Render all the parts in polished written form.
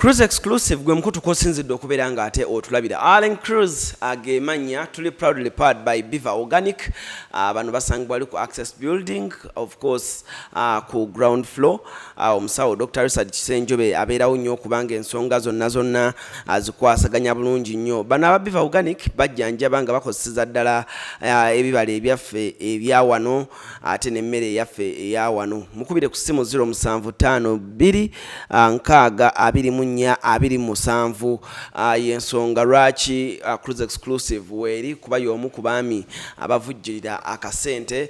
Cruise exclusive gwe mkutu kosinzidde okubeera nga ate otulabira. Allen Cruise agemanya tuli proudly powered by Biva Organic. Bano basangibwa ali ku Access Building, of course ku ground floor. Omusawo Dr. Richard Kisenjobe abeerawo nnyo okubanga ensonga zonna azikwasaganya bulungi nnyo. Bano aba Biva Organic bajjanjaba nga bakozeseza ddala ebibala ebyaffe ebya wano ate n'emmere eyaffe eya wano. Mukubire ku ssimu 0752 627 yensonga lwaki Cruise exclusive weri kuba y'omu ku baami abavujjirira akasente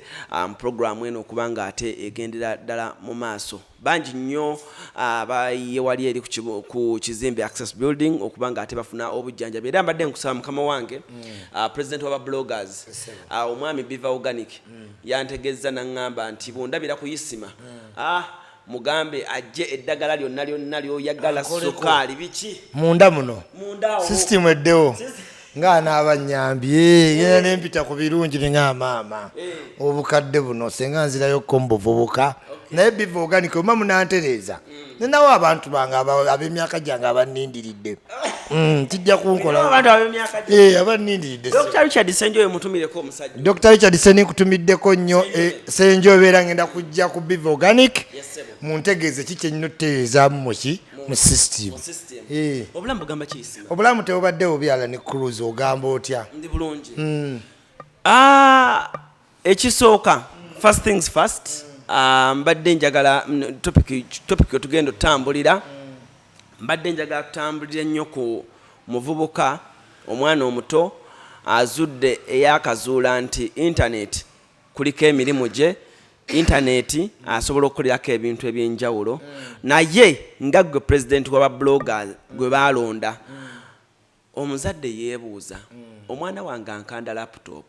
program eno okubanga ate egendera ddala mu maaso. Banji nnyo abayewali eri ku kizimbe Access Building okubanga ate bafuna obujjanjabi. Era mbadde nkusaba mukama wange president w'aba bloggers omwami Biva Organic yantegezza n'angamba nti bondabira kuyisima mugambe ajje eddagala lyonna lyoyagala sukali biki munda muno system eddewo nga n'abanyambye ngenda nempita ku birungi nga maama obukadde buno senga nzirayo kombo vubuka naye Biva Organic omma munantereza ninawo abantu bange ab'emyaka gyange abannindiridde tijja kunkola abantu ab'emyaka abannindiridde. Dr. Richard Senjobe mutumireko omusajja. Dr. Richard nkutumiddeko nnyo Senjobe era ngenda kujja ku Biva Organic muntegeeze kiki ennyoterezaamu muki mu system. Obulamu bugamba kiyisima. Obulamu tebubadde bubi ala ne Cruise ogamba otya? Ndi bulungi. Ekisooka first things first. Mbadde njagala topic otugenda otambulira. Mbadde njagala tutambulire nnyo ku muvubuka omwana omuto azudde eyakazuula nti internet kuliko emirimu gye. Internet asobola okukolerako ebintu ebyenjawulo naye nga gwe president w'aba bloggers gwe balonda omuzadde yeebuuza omwana wange ankanda laptop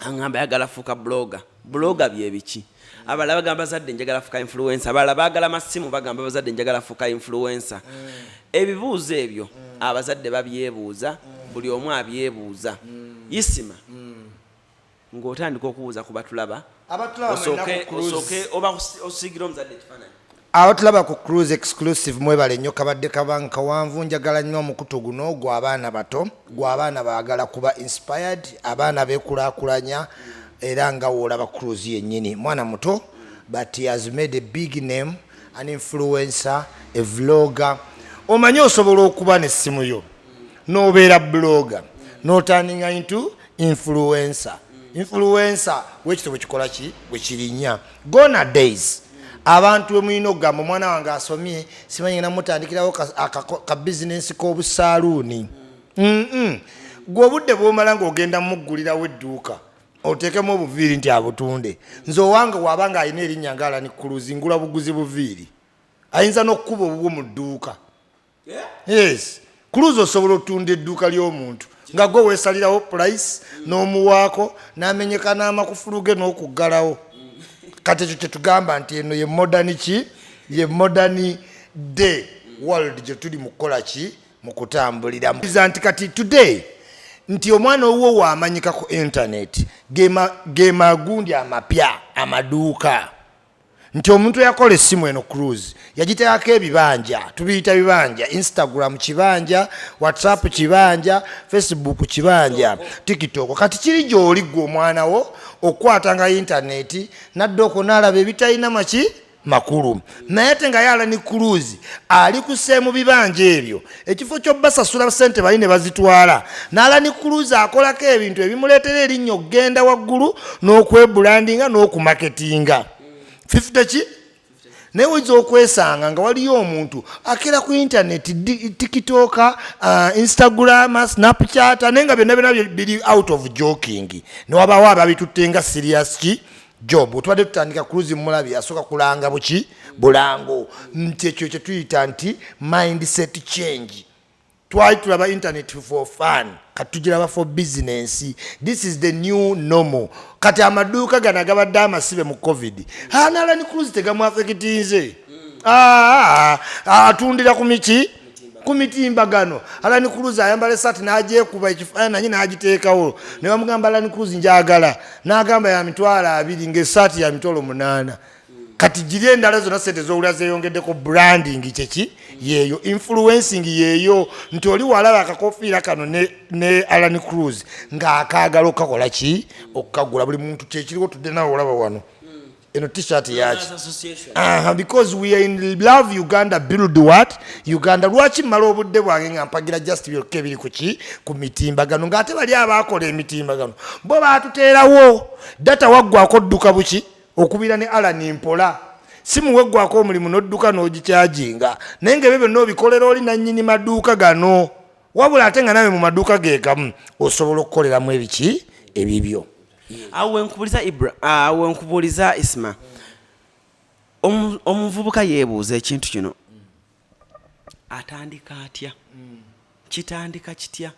angamba yagala fuuka blogger bye biki. Abalala bagamba bazadde njagala fuuka influencer, abalala baagala masimu bagamba bazadde njagala fuuka influencer. Ebibuuzo ebyo abazadde babyebuuza, buli omu abyebuuza. Yisima ng'otandika okubuuza ku batulaba osooke oba osiigira omuzadde ekifaananyi. Abatulaba ku Cruise exclusive mwebale nnyo kabadde kabanga kawanvu njagala nnyo omukutu guno gw'abaana bato gw'abaana baagala kuba inspired abaana beekulaakulanya era nga woolaba Cruise yennyini mwana muto but he has made a big name, an influencer, a vlogger. Omanyi osobola okuba n'essimu yo n'obeera blogger n'oturninga into influencer wekito bwekikola ki bwekirinnya gona days abantu bemulina okugamba omwana wange asomye simanyi ngenda mutandikirawo ka bizinensi k'obusaaluuni. Gwe obudde bw'omala ng'ogenda muggulirawo edduuka oteekemu obuviiri nti abutunde. Nze owange wabanga alina erinnya nga Allen Cruise ngula buguzi buviiri ayinza n'okkuba obubwo mu dduuka. Yes, Cruise osobola otunda edduuka ly'omuntu nga gwe weesalirawo price n'omuwaako n'amenyeka n'amakufulu ge n'okuggalawo. Kati ekyo kyetugamba nti eno ye modern day world gye tuli mu kukola ki mu kutambuliramu. Nti kati today nti omwana owuwo waamanyika ku internet ge magundi amapya amaduuka nti omuntu yakola essimu eno Cruise yagiteekako ebibanja tubiyita bibanja Instagram kibanja, WhatsApp kibanja, Facebook kibanja, TikTok. Kati kiri gy'oli gwe omwana wo okukwatanga internet nadda okwo n'alaba ebitalina makulu naye ate nga Allen Cruise ali kuseemu bibanja ebyo ekifo ky'obbasasula ssente bali ne bazitwala n'Allen Cruise akolako ebintu ebimuleetera erinnya okugenda waggulu n'okwebulandinga n'okumaketinga 50 ki naye oyinza okwesanga nga waliyo omuntu akera ku internet TikTok, Instagram, Snapchat naye nga byonna biri out of joking ne wabaawo ababitutte nga serious ki job. Otwadde tutandika Cruise mulabi asooka kulanga bulango nti ekyo kye tuyita nti mindset change. Twali tulaba internet for fun kati tugiraba for business. This is the new normal. Kati amaduuka gano agabadde amasibe mu COVID Allen Cruise tegamwafekitinze atundira ku mitimbagano. Allen Cruise ayambala esaati n'agyekuba ekifaananyi n'agiteekawo ne bamugamba Allen Cruise njagala n'agamba ya mitwalo 2 ng'essaati ya mitwalo 8. kati giri endala zonna sente z'owulira zeeyongeddeko branding kyeki yeeyo influencing yeeyo nti oli walaba akakofiira kano ne Alan Cruz ng'akaagala okakola ki okukagula buli muntu kyekiriwo tudde nawe olaba wano eno t-shirt yaki because we are in love Uganda build what Uganda lwaki mmala obudde bwange nga mpagira just byokka ebiri kuki ku mitimbagano ng'ate bali abaakola emitimbagano bo baatuteerawo data waggwako dduka buki okubira ne Alan Mpola simu weggwako omulimu n'odduka n'ogikyajinga naye nga ebyo byonna obikolera oli nannyini maduuka gano wabula ate nga nawe mu maduuka geekamu osobola okukoleramu ebiki ebibyo. awo nkubuuliza Isma omuvubuka yeebuuza ekintu kino atandika atya kitandika kitya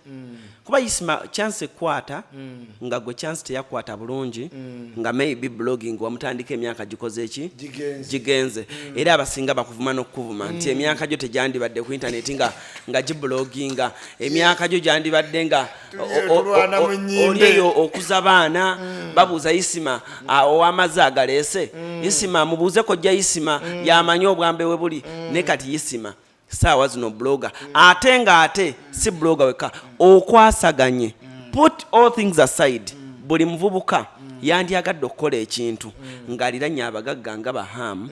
kuba Isma chance ekwata nga gwe chance teyakwata bulungi nga maybe blogging wamutandika emyaka gikoze eki gigenze era abasinga bakuvuma n'okuvuma nti emyaka gyo tegyandibadde ku internet nga gibloginga emyaka gyo gyandibadde nga oliyo okuza baana babuuza Isma ow'amazzi agaleese Isma mubuuze kojja Isma yamanyi obwambe we buli ne kati Isma sawa zino blogger ate si blogger weka okwasaganye put all things aside buli muvubuka yandyagadde okukola ekintu ng'aliranye abagagga nga Baham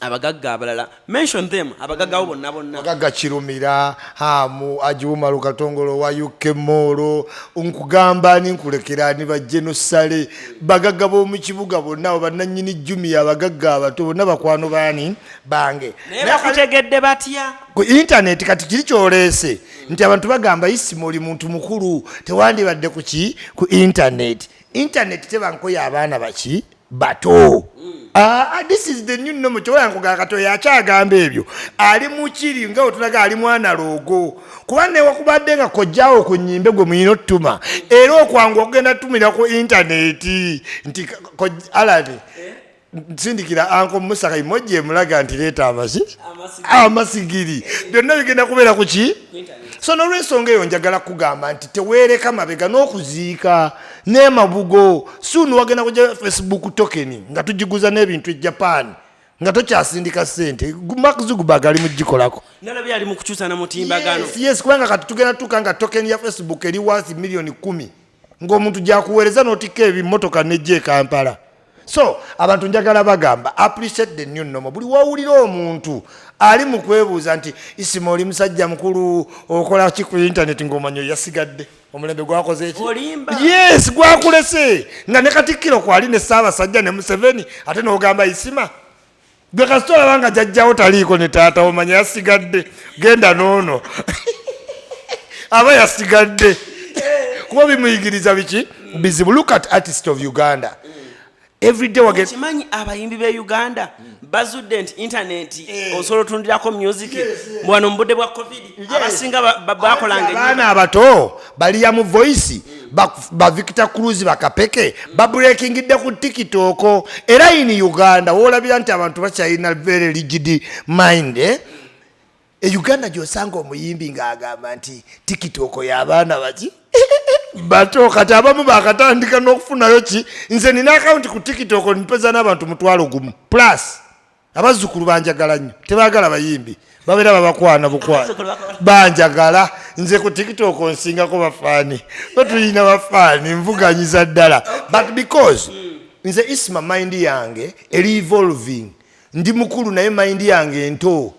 abagagga abalala mention them abagagga bonna abagagga Kirumira Hamu Ajuma Lukatongolo wa UK Moro nkugamba ni nkulekera ni bajeno sale bagagga bo mu kibuga bonna bannanyini jumi abagagga abato bonna bakwano bani bange nakutegedde batya ku internet kati kiri kyolese nti abantu bagamba Isima oli muntu mukulu tewandibadde ku internet tebankoya abaana baki bato this is the new normal kyoyango gakato yakyagamba ebyo ali mukiri nga otulaga ali mwana logo kuba ne wakubadde nga kojjawo ku nnyimbe gwe muyino ttuma era okwangu okugenda tumira ku internet nti alabe nsindikira anko Musaka emoji emulaga nti leeta amasigiri byonna bigenda kubeera ku ki so n'olwensonga eyo njagala kugamba nti teweereka mabega n'okuziika n'emabugo soon wagenda kujja Facebook token nga tugiguza n'ebintu e Japan nga tokyasindika ssente Mark Zuckerberg ali mugikolako nalabye ali mu kukyusa na mutimbagano yes kubanga kati tugenda tuka nga token ya Facebook eri worth milioni 10 ng'omuntu gyakuweereza n'otikka ebimmotoka n'ejja Kampala. So abantu njagala bagamba appreciate the new normal buli wawulira omuntu ali mu kwebuuza nti Isima oli musajja mukulu okola ki ku internet ng'omanyo yasigadde omulembe gwakoze eki yes gwakulese nga ne Katikkiro kwali ne Ssaabasajja ne Museveni ate n'ogamba Isima gwe kasita olabanga jjajjawo taliiko ne taata omanya yasigadde genda noono aba yasigadde kuba bimuyigiriza biki bizibu. Look at artist of Uganda. Every day we get kimanyi abayimbi be Uganda bazudde nti internet osobola otundirako music bwano mbudde bwa covid abasinga bakolanga abaana abato bali ya mu voice ba Victor Cruz bakapeke ba breakingidde ku TikTok era in Uganda wolabira nti abantu bakyalina very rigid mind Uganda gyosanga omuyimbi ng'agamba nti TikTok y'abaana baki bato kati abamu bakatandika n'okufunayo ki nze nina account ku TikTok nipeza n'abantu 1,000 plus abazzukulu banjagala nnyo tebaagala bayimbi babeera babakwana bukwana banjagala nze ku TikTok nsingako bafaani batulina bafaani nvuganyiza ddala but because nze Isma mind yange eri evolving ndi mukulu naye mind yange nto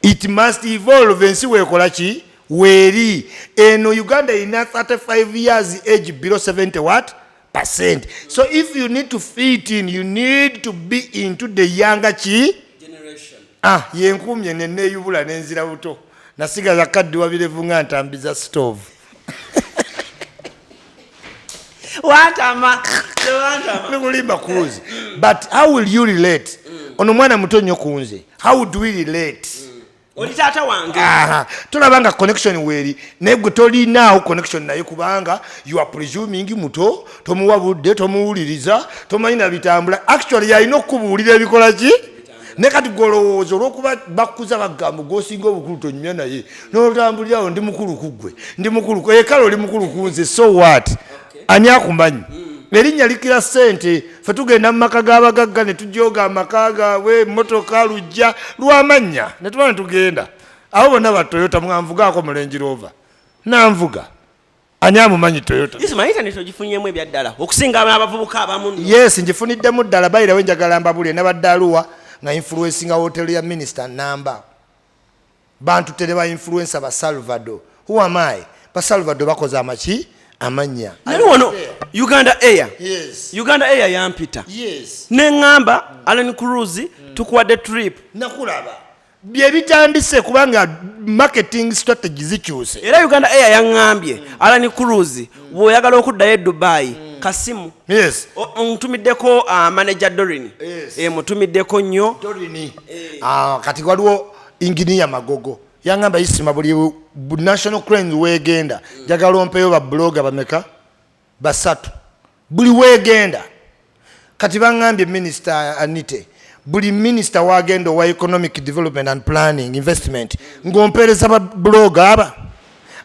it must evolve ensi weekola ki weri eno Uganda ina 35 years age below 70 what percent. So if you need to fit in you need to be into the younger generation. Yenkumye nene yubula nenzira buto nasigaza kaddi wabirevunga ntambiza stove wantama nikulimba kuzi but how will you relate ono mwana muto nnyo kunze how do we relate oli taata wange tulabanga connection weri naye gwe tolinaawo connection naye kubanga you are presuming muto tomuwa budde tomuwuliriza tomanyina bitambula actually yalina okubuulira ebikola ki ne kati golowooza olw'okuba bakuza bagamba gwosinga obukulu tonyumya naye n'otambulirawo ndi mukulu ku ggwe ndi mukulu ekale oli mukulu kunze so what ani akumanyi erinnya likira ssente fe tugenda mu maka g'abagagga ne tujooga amaka gaabwe emmotoka lujja lw'amannya ne tuba ne tugenda abo bonna ba Toyota mwanvugaako mu Range Rover nanvuga ani amumanyi Toyota internet ogifunyemu ebyaddala okusinga abavubuka abamu yes njifuniddemu ddala bayirawe njagala mbabule nabadde aluwa nga influencinga hotel ya minister namba bantu tere ba influencer ba Salvador who am I ba Salvador bakoze amaki amanya naliwono Uganda Air yes Uganda Air yampita yes neŋŋamba Alan Cruise tukuwadde trip nakulaba bye bitandise kubanga marketing strategy zikyuse era Uganda Air yaŋŋambye Alan Cruise bw'oyagala okuddayo Dubai kasimu yes ntumiddeko manager Dorin yes mutumiddeko nnyo Dorin kati waliwo engineer Magogo yangamba isima buli national cranes wegenda jagala ompeyo ba blogger bameka basatu buli wegenda kati bangambye minister Anite buli minister wagenda wa economic development and planning investment ngompereza ba blogger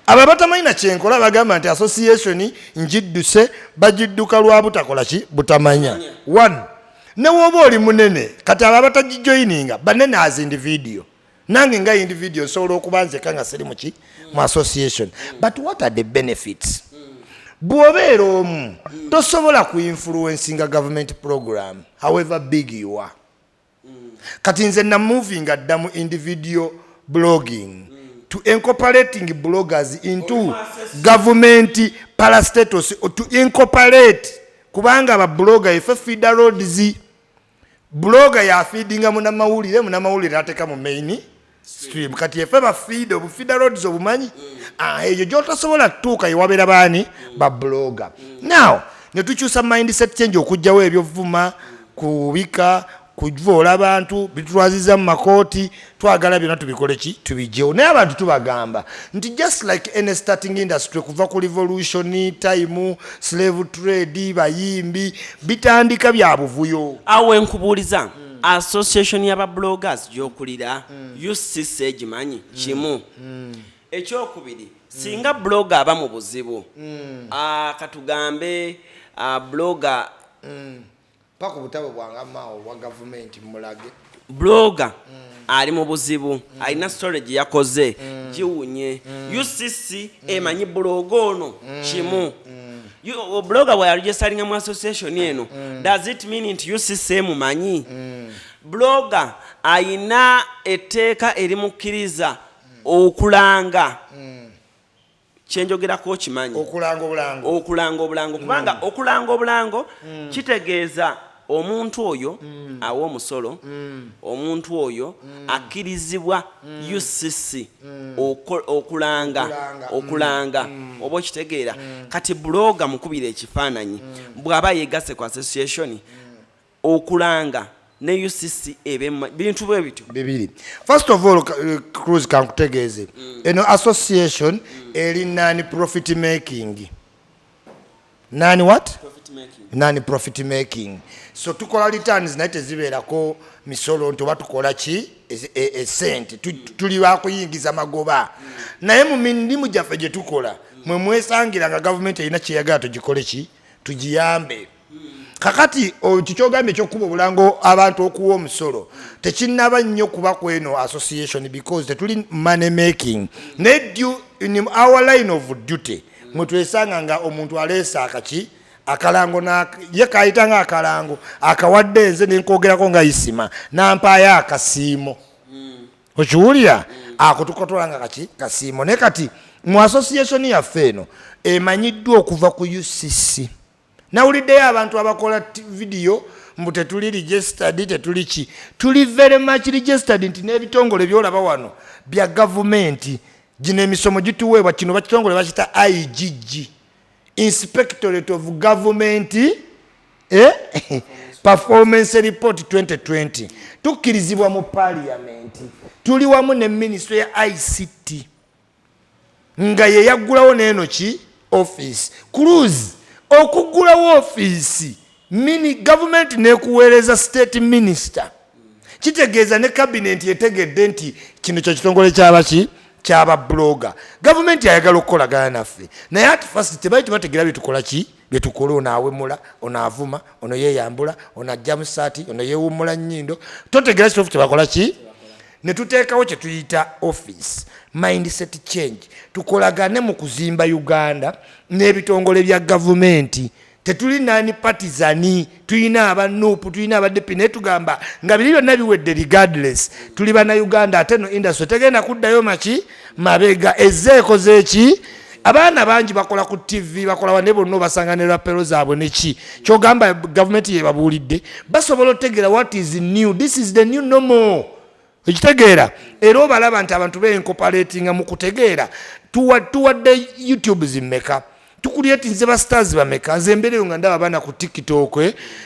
aba batamayina kyenkola bagamba nti association njidduse bagidduka lwa butakola ki butamanya one ne woba oli munene kati aba batagijoininga banene as individual nange nga individual sobola okubanze kanga siri muki mu association but what are the benefits bw'obeera omu tosobola ku influencinga government program however big you are kati nze na moving adda mu individual blogging to incorporating bloggers into government parastatus to incorporate kubanga aba blogger ife feeder roads blogger ya feedinga munamawulire ateka mu main stream kati ife ba feeder roads obumanyi eyo gyotasobola tuuka iwabera baani ba blogger now ne tukyusa mindset change okujjawo ebyo vuma kubika kuvoola abantu bitwaziza mu makooti twagala byonna tubikole ki tubijjewo naye abantu tubagamba nti just like any starting industry kuva ku revolution time slave trade bayimbi bitandika bya buvuyo awe nkubuuliza association y'aba bloggers gyokulira UCC egimanyi kimu ekyokubiri singa blogger aba mu buzibu katugambe blogger pako butabo bwanga mawo wa government mulage blogger ali mu buzibu alina storage yakoze giwunye UCC emanyi blog ono kimu blogger bwe registering mu association eno does it mean nti UCC mumanyi blogger alina etteeka erimukkiriza okulanga kyenjogerako kimanyi okulanga obulango kubanga okulanga obulango kitegeeza omuntu oyo awa omusolo omuntu oyo akkirizibwa UCC okulanga oba okitegeera kati blogger mukubira ekifaananyi bw'aba yeegasse ku association okulanga ne UCC bintu bwe bityo bibiri first of all Cruise kankutegeeze eno association eri non profit making nani what non profit making so tukola returns naye tezibeerako misolo nti batukola ki esente tuli bakuyingiza magoba naye mu mirimu gyaffe gye tukola mwe mwesangira nga gavumenti erina kyeyagala tugikole ki tugiyambe kakati kikyogambye ekyokuba obulango abantu okuwa omusolo tekinnaba nnyo kuba kweno association because tetuli money making naye in our line of duty mwe twesanga nga omuntu aleesa akaki akalango ye kayitanga akalango akawadde nze nenkogerako nga isima nampaayo akasiimo okiwulira ako tukotolanga kaki kasiimo naye kati mu association yaffe eno emanyiddwa okuva ku UCC nawuliddeyo abantu abakola video mbu tetuli registered tetuli ki tuli very much registered nti n'ebitongole byolaba wano bya gavumenti gino emisomo gituweebwa kino bakitongole bakita IGG Inspectorate of Government Performance Report 2020 tukkirizibwa mu parliament tuli wamu ne ministry ya ICT nga ye yaggulawo n'eno ki office Cruise okugulawo office mini government nekuweereza state minister kitegeeza ne cabinet yetegedde nti kino kyo kitongole kyabaki kyaba blogger government yayagala okukolagana naffe naye ati first tebayi tubategera bitukola ki byetukola ono awemula ono avuma ono yeyambula ono ajja mu ssaati ono yeewummula nnyindo totegera kituufu kyebakola ki ne tuteekawo kye tuyita office mindset change tukolagane mu kuzimba Uganda n'ebitongole bya gavumenti tetuli nani partizani tulina aba nupu tulina aba depi ne tugamba nga biri byonna biwedde regardless tuli bana Uganda ate no industry tegenda kuddayo maki mabega ezeeko zeki abaana bangi bakola ku TV bakola wane bonna basanganira pelo zaabwe neki kyogamba government ye babuulidde basobola otegeera what is new this is the new normal ekitegeera era obalaba nti abantu beencoparatinga mu kutegeera tuwadde YouTube zimmeka tukulieti nze ba stars bameka nze mbere nga ndaba bana ku TikTok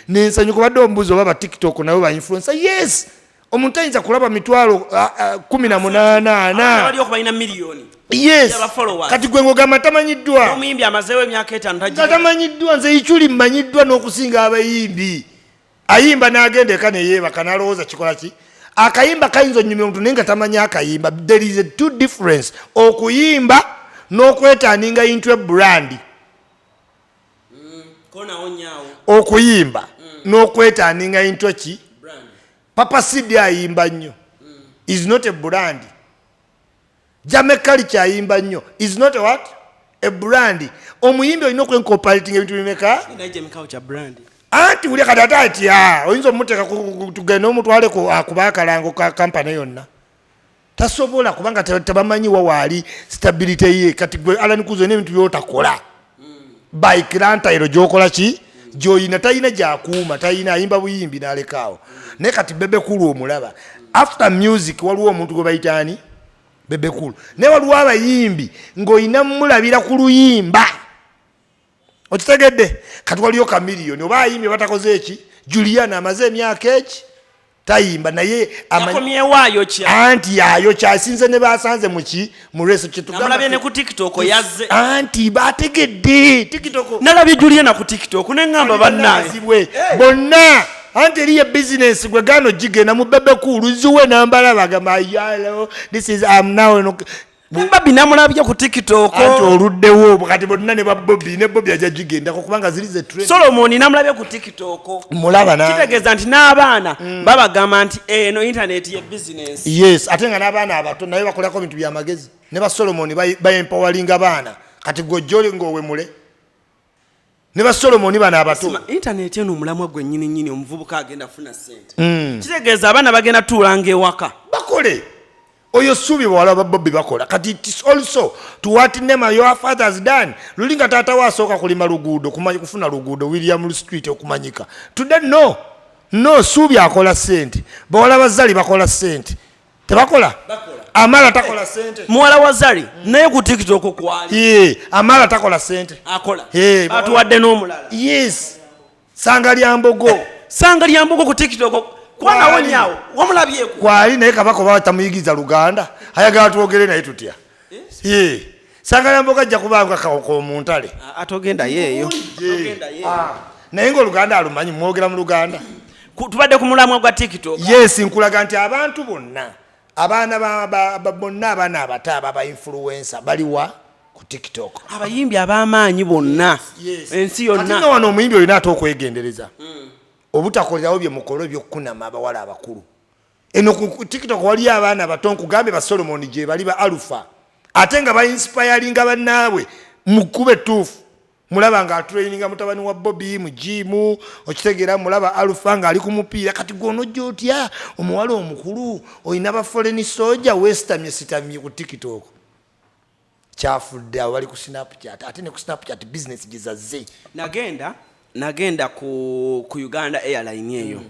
nensanyuko badde ombuzo baba TikTok nayo ba influencer yes omuntu ayinza kulaba mitwalo 18 bali okubalina milioni yes kati gwe ngogamba tamanyiddwa omuyimbi amazeewo emyaka 5 tamanyiddwa nze ichuli mmanyiddwa n'okusinga abayimbi ayimba n'agenda eka neyeebaka n'alowooza kikola ki akayimba kayinza onyumya omuntu naye nga tamanya akayimba there is a two difference okuyimba n'okwetaaninga into a brand okuyimba n'okwetaaninga into ki Papa Sidi ayimba nnyo is not a brand Jamekali kyayimba nnyo is not a what a brand omuyimbi olina okwencomparating ebintu bimeka anti uli kadata ati oyinza omuteka tugenda omutwale akuba akalango ka kampani yonna tasobola kubanga tabamanyi waali stability ye kati gwe alanikuzo n'ebintu byotakola bike rantayiro gyokola ki gyoyina tayina gyakuuma tayina ayimba buyimbi n'alekaawo naye kati Bebe Cool omulaba after music waliwo omuntu gwe bayitaani Bebe Cool naye waliwo abayimbi ng'oyina mulabira ku luyimba okitegedde kati waliyo Chameleone oba ayimbi batakoze eki Juliana amaze emyaka eki tayimba naye akomyewayo kya anti yayo kyasinze ne basanze muki mu reso kitugamba nalabye ne ku TikTok yazze anti bategedde TikTok nalabye Juliana ku TikTok ne ngamba bannaye bonna anti eriye business gwe gano jigenda mu Bebe Cool ziwe nambala bagamba yalo this is now Bobby namulabye ku TikTok anti oluddewo kati bonna ne Bobby ne Bobby ajja jigenda kubanga ziri ze trend Solomon namulabye ku TikTok mulaba na kitegeza nti n'abaana babagamba nti eno internet ye business yes ate nga n'abaana abato naye bakolako ebintu by'amagezi ne ba Solomon ba empowering abaana kati gojjole ngowe mule ne ba Solomon bana abato internet eno mulamwa gwe nyini omuvubuka agenda funa sente kitegeza abaana bagenda tuulanga ewaka bakole oyo subi bwala Bobby bakola kati it is also to what name your father's done lulinga tata wasooka kulima luguudo kumanyi kufuna luguudo William Street okumanyika today no subi akola sente bwala bazali bakola sente tebakola amala takola sente muwala wa Zari naye ku TikTok kwali amala takola sente akola atuwadde n'omulala yes sanga lya mbogo ku TikTok kwana wonyawo wamulabyeko kwali naye kabako batamuyigiza Luganda ayagala twogere naye tutya sanga lya mbogo ajja kubanga ko muntale atogenda yeeyo naye ngo Luganda alumanyi mwogera mu Luganda tubadde ku mulamwa gwa TikTok yes nkulaga nti abantu bonna abaana bonna abaana abato aba influencer baliwa ku TikTok abayimbi ab'amaanyi bonna ensi yonna ate wano omuyimbi olina ate okwegendereza obutakolerawo bye mukolo by'okkunama abawala abakulu eno ku TikTok wali abaana bato nkugambe ba Solomon gye bali ba Alpha ate nga ba inspiringa bannaabwe mu kkube ettuufu mulaba nga atraininga mutabani wa Bobby mu gym okitegeera mulaba Alpha nga ali ku mupiira kati gw'onojja otya omuwala omukulu olina ba foreign soldier sitamye ku TikTok kyafudde abali ku Snapchat ate ne ku Snapchat business gizazze nagenda ku Uganda Airline eyo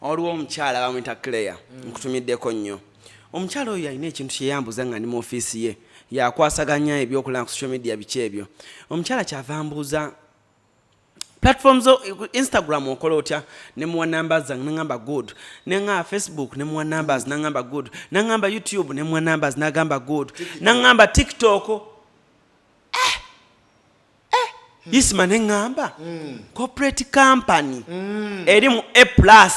waliwo omukyala bamwita Claire nkutumiddeko nnyo omukyala oyo alina ekintu kyeyambuza nga ndi mu ofiisi ye yakwasaganya ebyokulanga ku social media biki ebyo omukyala kyava mbuuza platforms Instagram okola otya ne muwa numbers zange nangamba good nenga Facebook ne muwa numbers nangamba good nangamba YouTube ne muwa numbers nagamba good nangamba TikTok Isma nengamba corporate company eri mu A+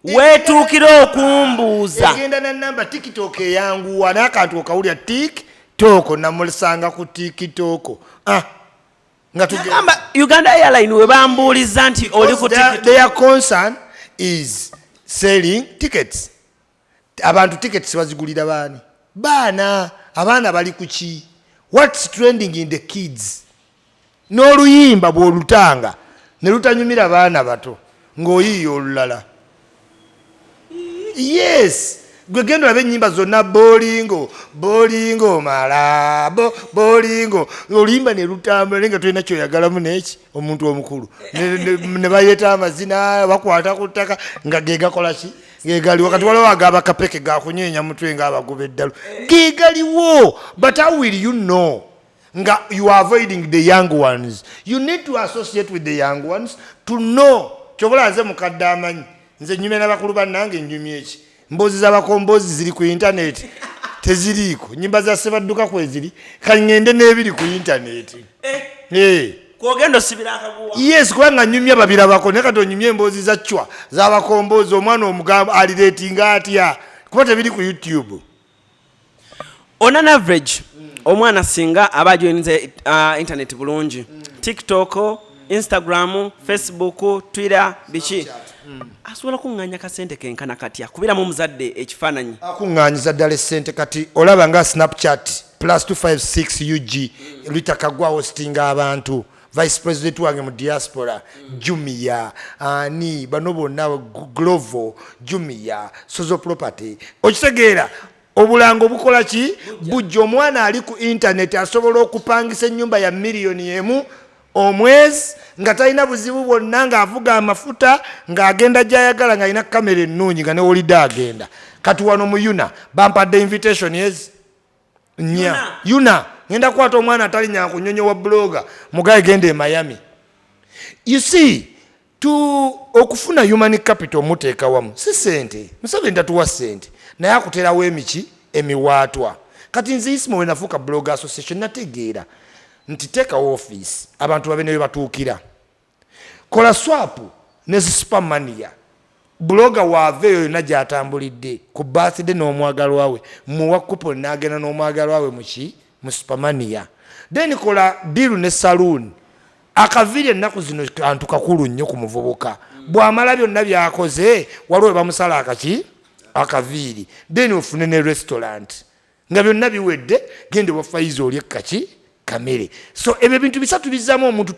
wetuukira okumbuuza egenda na namba TikTok eyanguwa n'akantu okawulya TikTok namulisanga ku TikTok Uganda Airline we bambuuliza nti oli ku ticket. Their concern is selling tickets. Abantu tickets bazigulira baana abaana bali kuki? What's trending in the kids? N'oluyimba bw'olutanga ne lutanyumira baana bato ng'oyiiya olulala. Yes, gwe genda olabe ennyimba zonna bolingo malabo bolingo oluyimba ne lutambula nga tolina kyoyagalamu n'eki omuntu omukulu ne bayeta amazina bakwata ku ttaka nga ge gakola ki gegali wakati waliwo agaba kapeke gakunyeenya mutwe ng'abagoba eddalu gegaliwo. But how will you know nga you are avoiding the young ones? You need to associate with the young ones to know. Kyobola nze mukadde amanyi nze nyumya n'abakulu bannange nyumya eki mbozi z'abakombozi ziri ku internet teziriiko nyimba za Sebadduka kweziri kangende n'ebiri ku internet. Kwogendo sibira akabuwa. Yes, kubanga nyumya babirabako ne kati onyumya emboozi za chwa z'abakombozi omwana omugamba aliretinga atya kuba tebiri ku YouTube. On an average omwana singa aba joinize internet bulungi TikTok, Instagram, Facebook, Twitter biki asobola kuŋŋaanya kasente kenkana katya kubiramu omuzadde ekifaananyi akuŋŋaanyiza ddala essente kati olaba nga Snapchat +256 UG Lutakagwa hostinga abantu vice president wange mu diaspora Jumia ani bano bonna Glovo Jumia Sozo Property okitegeera obulango bukola ki bujja omwana ali ku internet asobola okupangisa ennyumba ya miliyoni emu omwezi nga talina buzibu bwonna ng'avuga amafuta ng'agenda gy'ayagala ng'alina kamera ennungi nga ne wolidde agenda. Kati wano mu Yuna bampadde invitation yes Yuna ngenda kwata omwana atalinya kunyonyo wa bloga mugaye genda e Miami. You see okufuna human capital muteeka wamu si sente Museveni tatuwa sente naye akuterawo emiwaatwa. Kati nze Isimo we nafuuka blog association nategeera nti teeka office abantu babe ne batuukira kola swap ne supermania bloga waaveeyo yonna gy'atambulidde ku birthday n'omwagalwa we muwa coupon n'agenda n'omwagalwa we mu supermania then kola deal ne saloon akaviiri ennaku zino kantu kakulu nnyo ku muvubuka bw'amala byonna by'akoze waliwo bamusala akaviiri then ofune ne restaurant nga byonna biwedde gende wafayiza olye kaki kamere. So ebyo bintu bisatu bizzamu omuntu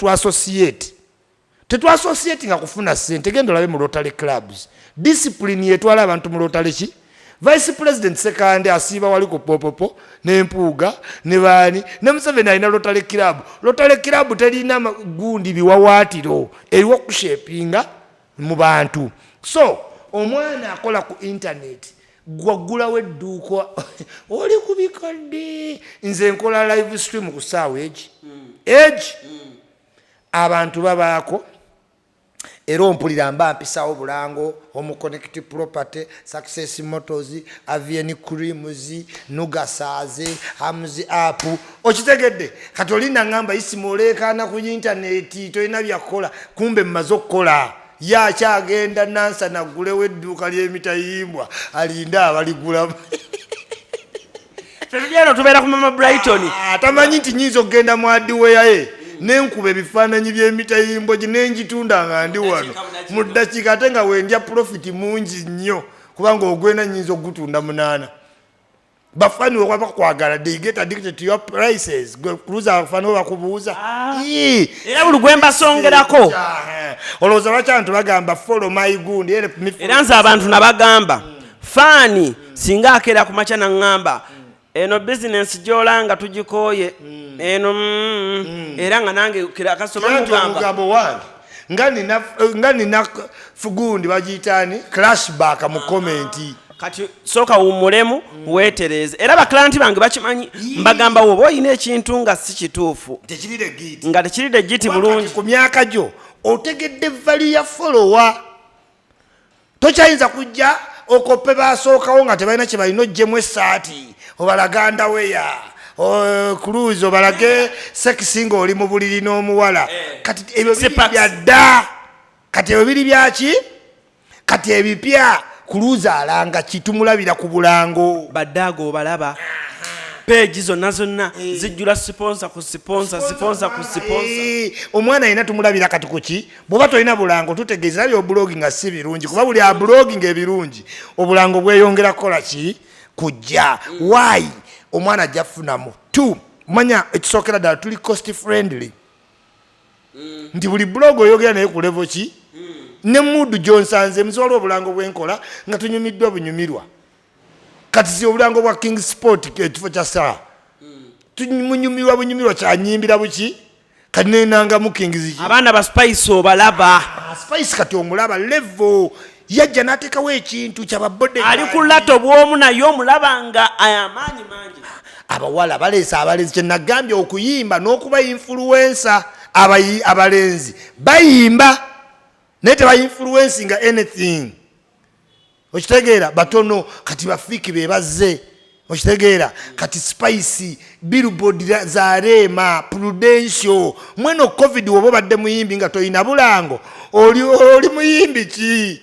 tetwassociate nga kufuna ssente genda olabe mu Rotary clubs discipline yetwala abantu mu Rotary ki vice president Sekande asiiba wali ku popopo n'empuuga ne baani ne Museveni alina Rotary club terina gundi biwawaatiro eriwo kushepinga mu bantu. So omwana akola ku internet gwaggulawo edduuka oli ku bikadde nze nkola live stream ku ssaawa egi abantu babaako era ompulira mba mpisawo bulango Connect Property Success Motors Avian Creams Nugasaze Hamzi App okitegedde kati olina ngamba Isimo oleekaana ku internet tolina byakola kumbe mmaze okukola yakyagenda nansa naggulewo edduuka ly'emitayimbwa alinda abaligulamu. Fetudyano tubeera ku Mama Brighton tamanyi nti nyinza okugenda mu hardware nenkuba ebifaananyi by'emitayimbwa gye nenjitunda nga ndi wano mu ddakiika ate nga wendya profit mungi nnyo kubanga ogwenda nyinza okugutunda 8. Bafani waba kwagala they get addicted to your prices cruiser bafani bakubuuza era buli gwe mbasongerako olowooza lwaki abantu bagamba follow my gundi era nze abantu nabagamba fani singa akeera ku makya naŋŋamba eno business gy'olanga tugikooye eno era nga nange kasoma mugambo wange nga nina fugundi bagiyitaani clashback mu komenti kati soka wumulemu wetereze era baklanti bange bakimanyi mbagamba woba oyina ekintu nga si kituufu nga tekiride giti bulungi ku myaka gyo otegedde vali ya follower tokyayinza kujja okoppe basookawo nga tebalina kye balina oggyemu essaati obalaganda weya cruise obalage sekisi nga oli mu buliri n'omuwala kati ebyo biri byadda kati ebyo biri byaki kati ebipya Cruiser alanga kitumulabira ku bulango baddago obalaba page zonna zijjula sponsor ku sponsor omwana alina tumulabira kati kuki bw'oba tolina bulango tutegeeza byo blogging nga si birungi kuba buli blogging ebirungi obulango bweyongera kukola ki kujja why omwana ajja funamu 2 manya ekisookera ddala tuli cost friendly nti buli blog oyogera naye ku level ki ne Mudu Johnsanze muzwala obulango bwenkola nga tunyumiddwa bunyumirwa kati si obulango bwa King Sport ekifo kya saa tunyumirwa bunyumirwa kyanyimbira buki kati nenanga mu Kings abaana ba Spice obalaba Spice kati omulaba level yajja n'ateekawo ekintu ky'ababodde ali ku lato bw'omu naye omulaba nga ayamaanyi mangi abawala baleesa abalenzi kye nagambye okuyimba n'okuba influencer abalenzi bayimba naye teba influencing anything okitegeera batono kati bafiiki bebazze okitegeera kati Spice billboard za Rema Prudential mweno covid woba badde muyimbi nga toyina bulango oli muyimbi ki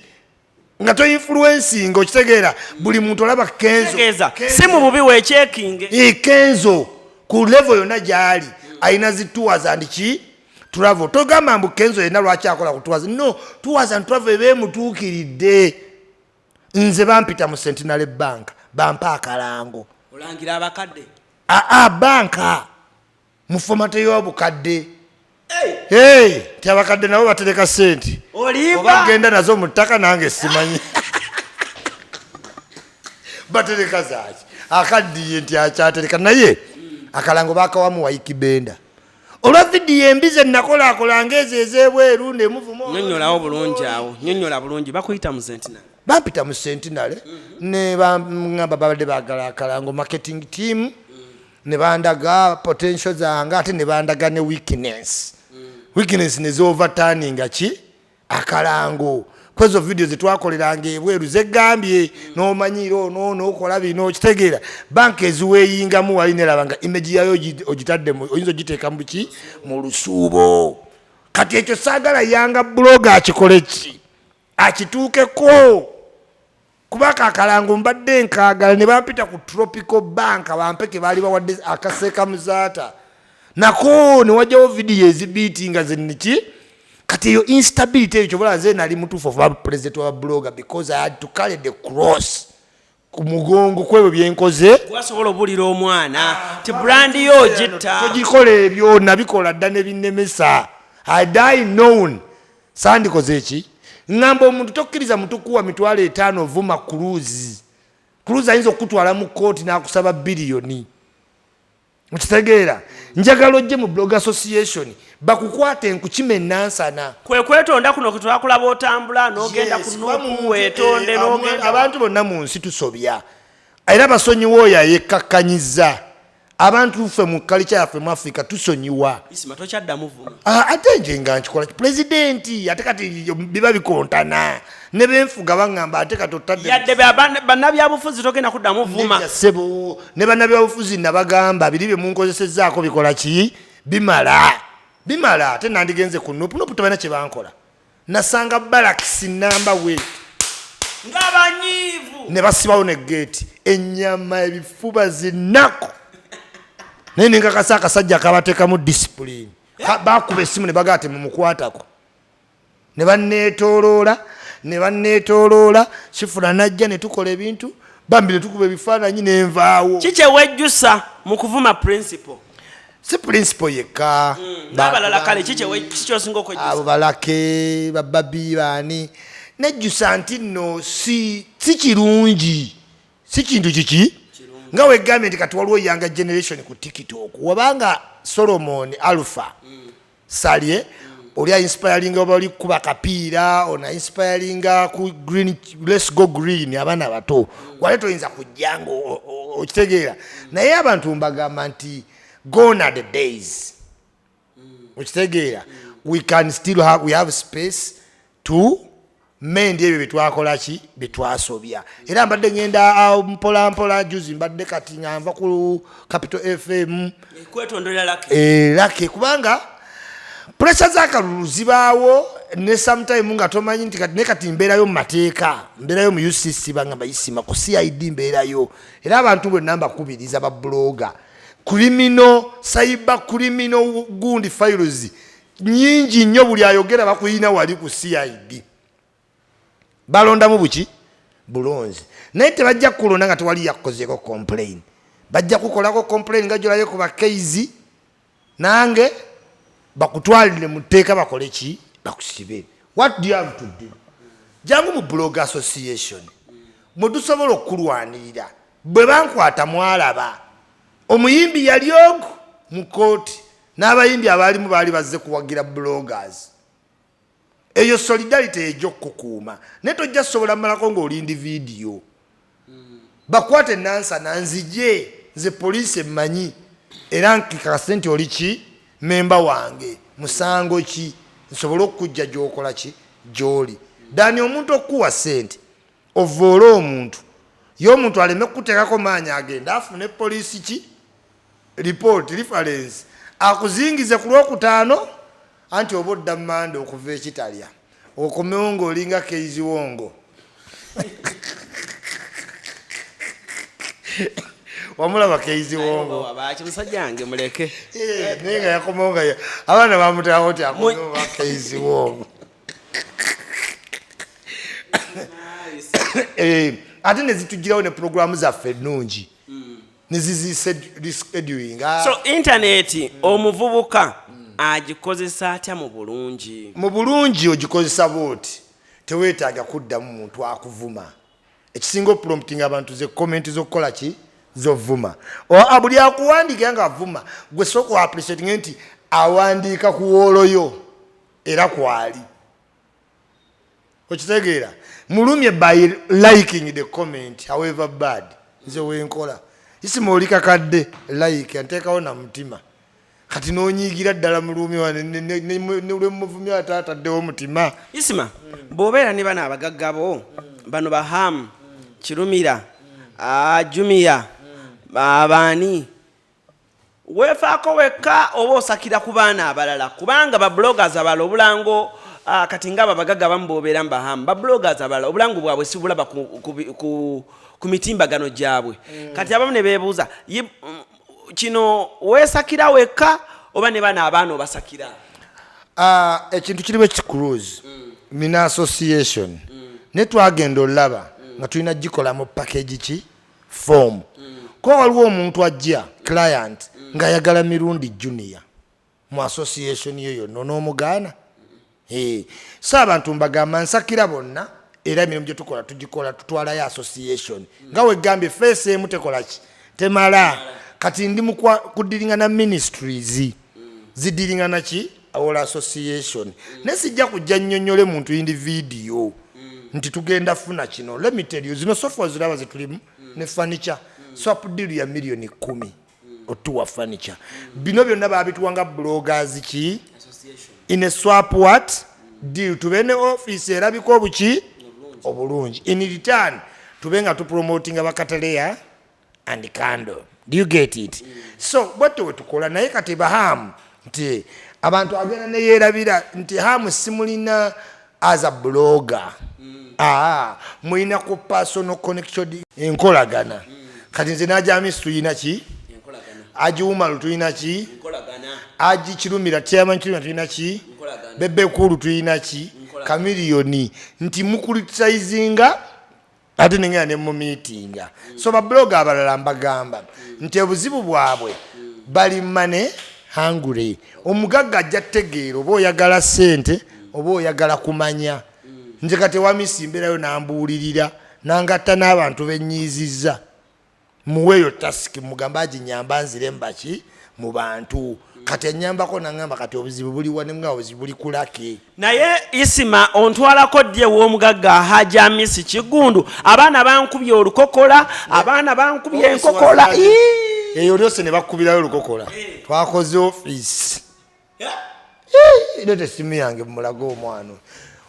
nga to influencing okitegeera buli muntu olaba Kenzo si mu bubi weekyekinge Kenzo ku level yonna gyali ayina zi tours and ki travel togamba mbu Kenzo yena lwaki akola ku tours no tours and travel bemutuukiridde nze bampita mu Centenary Bank bampa akalango olangira abakadde banka mu fomate y'obukadde ti abakadde nabo batereka sente oba genda nazo mu ttaka nange simanyi batereka zaaki akaddiye nti akyatereka naye akalango bakawamu Waikibenda olwa vidiyo embize nakolakola ng'ezo ez'ebweru nemuvumo nyonnyolawo bulungi awo nyonnyola bulungi bakuyita mu Centenary bampita mu Centenary ne bangamba babadde baagala akalango marketing team ne bandaga potential zange ate ne bandaga ne weakness nezoverturninga ki akalango kwezo video zetwakoleranga ebweru zegambye n'omanyira ono n'okola bino okitegeera banka eziweeyingamu wali nerabanga image yayo ogitadde oyinza ogiteeka mu ki mu lusuubo kati ekyo saagala yanga blogger akikole ki akituukeko kubaka akalango mbadde nkaagala ne bampita ku Tropical Bank bampeke baali bawadde akaseeka muzaata nako ne wajjawo video ezibiitinga zeniki kati eyo instability ekyo bulaze nali mutuufu of president wa blogger because I had to carry the cross ku mugongo kwebyo byenkoze gwasobola obulira omwana ti brand yo gitta togikola ebyo nabikola dda ne binnemesa had I known sandikoze eki ngamba omuntu tokkiriza mutukuwa mitwalo 5 vuma cruise ayinza okutwala mu kooti n'akusaba biliyoni mukitegeera njagala ojje mu blog association bakukwate nkukima ennansana kwe kwetonda kuno kutwakulaba otambula n'ogenda kunoku weetonde n'ogenda abantu bonna mu nsi tusobya era basonyiwa oyo yekkakkanyiza abantu ffe mu kalica yaffe mu Africa tusonyiwa isima tokyaddamu vuma ate nje nga nkikola pulezidenti ate kati biba bikontana ne benfuga baŋŋamba ate kati otadde yadde bannabyabufuzi togenda kuddamu vuma sebo ne bannabyabufuzi nabagamba biri bye munkozesezzaako bikola ki bimala ate nandigenze ku nupu tebalina kye bankola nasanga balakisi namba we ng'abanyiivu ne basibawo ne geeti ennyama ebifuba zinako naye nenkakasa akasajja akabateekamu discipline bakuba essimu ne bagate mumukwatako ne banneetooloola kifuna najja ne tukola ebintu bambi ne tukuba ebifaananyi nenvaawo kikyewejjusa mu kuvuma principle si principle yekka n'abalala kale kikyosinga okwejjusa abo balake bababi baani nejjusa nti nno si kirungi si kintu kiki nga wegambye nti kati waliwo younger generation ku TikTok wabanga Solomon Alpha salye oli inspiring oba oli kuba kapiira ona inspiring ku green let's go green abana bato wale toyinza kujjanga okitegeera naye abantu mbagamba nti gone are the days okitegeera we have space to mend ebyo betwakola ki betwasobya era mbadde ngenda mpola juzi mbadde kati nganva ku Capital FM kwetondolera lake kubanga pressure z'akalulu zibaawo ne sometime nga tomanyi nti kati mbeerayo mu mateeka mbeerayo mu UCC bangamba isima ku CID mbeerayo era abantu bwe namba kubiriza ba bloga criminal cyber criminal gundi files nyingi nnyo buli ayogera bakuyina wali ku CID balondamu buki bulonzi naye tebajja kulonda nga tewali yakozeeko complain bajja kukolako complain nga gyolayo ku bakeizi nange bakutwalire mu tteeka bakole ki bakusibe. What do you have to do? Jangu mu blog association mwe tusobola okulwanirira bwe bankwata mwalaba omuyimbi yali ogu mu kooti n'abayimbi abaalimu baali bazze kuwagira bloggers eyo solidarity ej'okukuuma naye tojja sobola malako ng'olindi vidiyo bakwate nansa nanzije nze poliisi emmanyi era nkikakase nti oli ki memba wange musango ki nsobole okujja gy'okola ki gy'oli dani omuntu okuwa sente ovoola omuntu ye omuntu aleme kuteekako maanyi agenda afune poliisi ki report reference akuzingize ku lwokutaano anti oba odda mmande okuva ekitalya okomewo ng'olinga Keizi Wongo wamulaba Keizi Wongo musajja wange muleke naye nga yakomewo nga abaana bamuterawo ti akomewo ba Keizi Wongo ate ne zitugirawo ne programu zaffe ennungi ne zizischeduling. So internet omuvubuka agikozesa atya mu bulungi? Mu bulungi ogikozesa bwoti teweetaaga kuddamu muntu akuvuma ekisinga prompting abantu ze comment z'okukola ki zovuma buli akuwandiika nga avuma gwe sooka appreciating nti awandiika ku wooloyo era kwali okitegeera mulumye by liking the comment however bad nze wenkola isima oli kakadde like anteekawo na mutima kati n'onyiigira ddala mulumi wane ne muvumya ataataddewo mutima isima bw'obeera ne bano abagaggabo bano bahamu kirumira Jumia baani weefaako wekka oba osakira ku baana abalala kubanga ba bloggers abalala obulango kati nga abagagga bamu bw'obeera mu bahamu ba bloggers abalala obulango bwabwe si bulaba ku mitimbagano gyabwe kati abamu ne beebuuza kino weesakira wekka oba ne bana abaana obasakira? Ekintu kirimu ekikuluzi mina association ne twagenda olaba nga tulina gikolamu package ki form ko waliwo omuntu ajja client ng'ayagala mirundi junior mu association yo yonna n'omugaana so abantu mbagamba nsakira bonna era emirimu gye tukola tugikola tutwalayo association nga wegambye face emu tekola ki temala kati ndi kudiringa na ministries zidiringa na ki awola association nesijja kujja nnyonnyole muntu individual nti tugenda funa kino. Let me tell you zino software ziraba zitulimu ne furniture swap deal ya milioni 10 otuwa furniture bino byonna babituwanga bloggers ki in a swap what deal tubene office erabiko obuki obulungi in return tubenga tu promoting abakataleya and candle. Do you get it? So bwete wetukola naye kati bahamu nti abantu agenda ne yerabira nti hamu simulina as a blogger mulina ku personal connection enkolagana kati nze najamisi tuyina ki ajiwumalu tuyina ki aji kirumira chairman kirumira tuyina ki bebe kulu tuyina ki kamiliyoni nti mukulitizinga ate nengera ne mu meetinga so ba blogger abalala mbagamba nti obuzibu bwabwe bali mane hungry omugagga ajja tegeero oba oyagala sente oba oyagala kumanya nje kati wamisi mberayo nambuulirira nangatta n'abantu benyiizizza muweeyo tasiki mugamba aginyamba nzire mbaki mu bantu kati enyambako nangamba kati obuzibu buli wanemwa obuzibu buli kulake naye isima ontwalako ddye w'omugagga Hajji Hamisi Kigundu abaana bankubye olukokola abaana bankubye enkokola eyo lyose ne bakubirayo olukokola twakoze office nete simu yange mulago omwana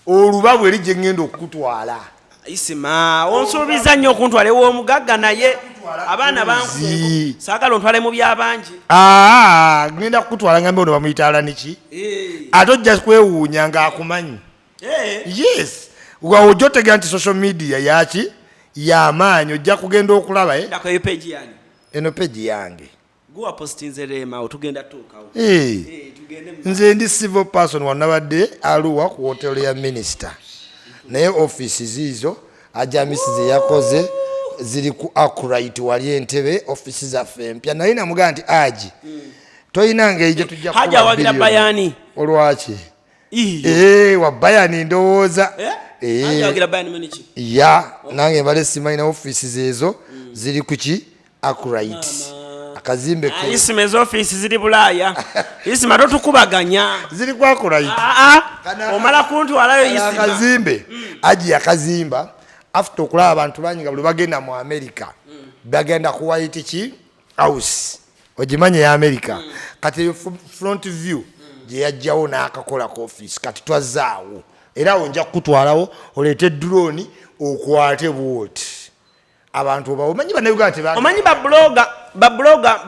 olubabwe eri gye ngenda okutwala isima onsuubiza nnyo okuntwala ew'omugagga naye abaana bankuze saagala ontwale mu byabangi ngenda kukutwala ngambe ono bamuyita alaniki ate ojja kwewuunya ng'akumanyi yes ojja otegera nti social media yaki y'amaanyi ojja kugenda okulaba eno peegi yange nze ndi civil person wanabadde aluwa ku hotelo ya minisita naye office ziizo ajamisi ze yakoze ziri ku Akurite wali Entebbe office zaffe empya naye namugaa nti aji toyina ngeri gye tujja haja wagira bayani olwaki wa bayani ndowooza ya nange mbale simayina offices ezo ziri ku ki Akurite akazimbe isima ezo office ziri Bulaaya isima totukubaganya ziri ku Akurite omala kuntwalayo isima akazimbe aji akazimba after okulaba abantu bangi nga buli bagenda mu America bagenda ku White House ogimanye ya America kati front view gye yajjawo n'akakola ku office kati twazaawo era onja kutwalawo oleete drone okwate bwoti abantu omanyi bannayuganda tebagamba omanyi babloga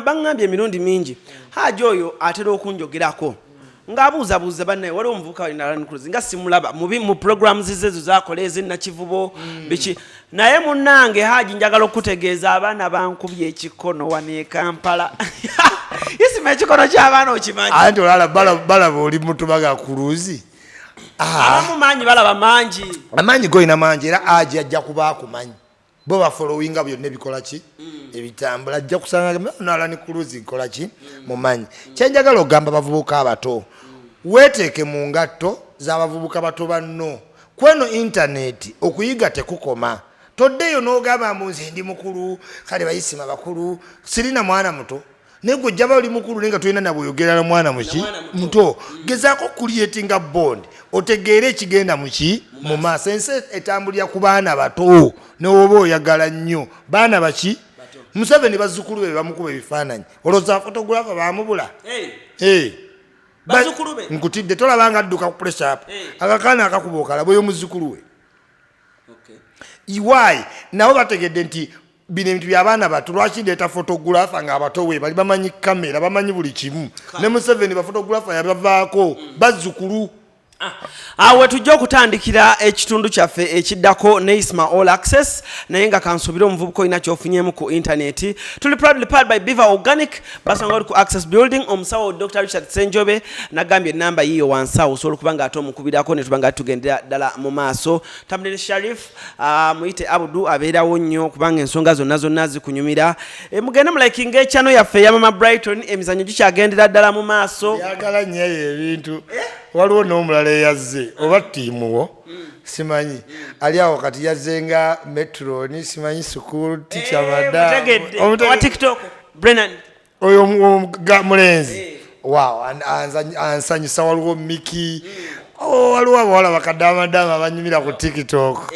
bangambye emirundi mingi haja oyo atera okunjogerako ng'abuuzabuuza bannaye waliwo omuvubuka walinalankuluzi nga simulaba mu programs zezo zakola ezinnakivubo biki naye munnange haji njagala okutegeeza abaana bankubye ekikono wano e Kampala isima ekikono ky'abaana okimanyi anti olala balaba oli mutubaga kuluzi abamu manyi balaba mangi amanyi goyina mangi era aji ajja kuba akumanyi bo bafolowinga byonna ebikola ki ebitambula ajja kusanga nalani kuluzi nkola ki mumanyi kyenjagala ogamba bavubuka abato weeteeke mu ngatto z'abavubuka bato banno kweno intaneti okuyiga tekukoma toddeyo n'ogamba nze ndi mukulu kale bayisima bakulu sirina mwana muto naye gwe ojjaba oli mukulu naye nga tolina nabweyogera na mwana muki muto gezaako kulietinga bond otegeere ekigenda muki mu maaso ensi etambulira ku baana bato newoba oyagala nnyo baana baki Museveni bazzukulu be bamukuba ebifaananyi olowooza fotografa baamubula nkutidde tolabanga adduka ku press up akakaana akakuba okalaba oyo muzzukulu we iwayi nabo bategedde nti bino ebintu by'abaana bato lwaki ndeeta fotografa ng'abato we bali bamanyi kamera bamanyi buli kimu ne Museveni bafotografa yabavaako bazzukulu awe tujja okutandikira ekitundu kyaffe ekiddako ne Isma All Access naye nga kansuubira omuvubuka olina kyofunyemu ku intaneti tuli proudly powered by Beaver Organic basanga oli ku Access Building omusawo Dr. Richard Senjobe nagambye enamba yiyo wansawo osobola okuba nga ate omukubirako ne tuba nga tugendera ddala mu maaso Tamdini Sharif muyite Abudu abeerawo nnyo kubanga ensonga zonna zikunyumira mugende mulayikinga ekyano yaffe ya Mama Brighton emizannyo gikyagendera ddala mu maaso yagala nnyo ebintu waliwo n'omulala eyazze oba ttiimuwo simanyi ali awo kati yazze nga metroni simanyi school teacher madam TikTok Brennan oyo mulenzi wow ansanyusa waliwo Miki waliwo abawala bakadamadama banyumira ku TikTok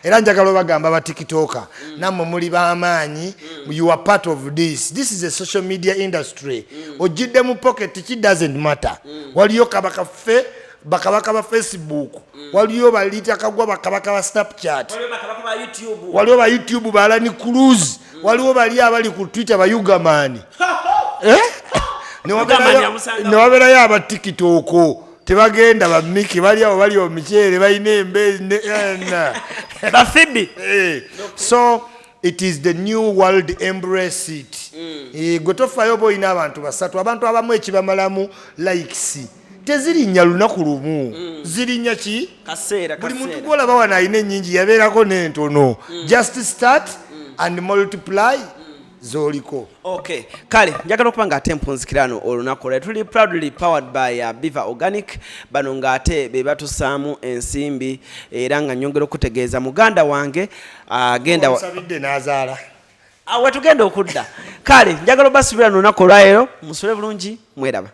era njagala bagamba ba TikToker nammwe muli b'amaanyi you are part of this is a social media industry ojjidde mu pocket it doesn't matter waliyo kabakaffe bakabaka ba Facebook waliyo balita kagwa bakabaka ba Snapchat waliyo ba YouTube balani cruise waliyo bali abali ku Twitter ba Yugamani ne wabera ya ba TikTok tebagenda ba Miki bali abo bali omukyere balina embe ba Phoebe so it is the new world, embrace it gotofayo boyina abantu basatu abantu abamu ekibamalamu likes tezirinya lunaku lumu zirinya ki kaseera buli muntu gwolaba wana ayina ennyingi yabeerako n'entono just start and multiply zoliko okay kale njagala okuba nga ate mpunzikirano olunaku lwe tuli proudly powered by Beaver Organic bano nga ate be batusaamu ensimbi era nga nyongera okutegeeza muganda wange agenda sabidde n'azaala awe tugenda okudda kale njagala basubira n'olunaku lwaleero musule bulungi mweraba.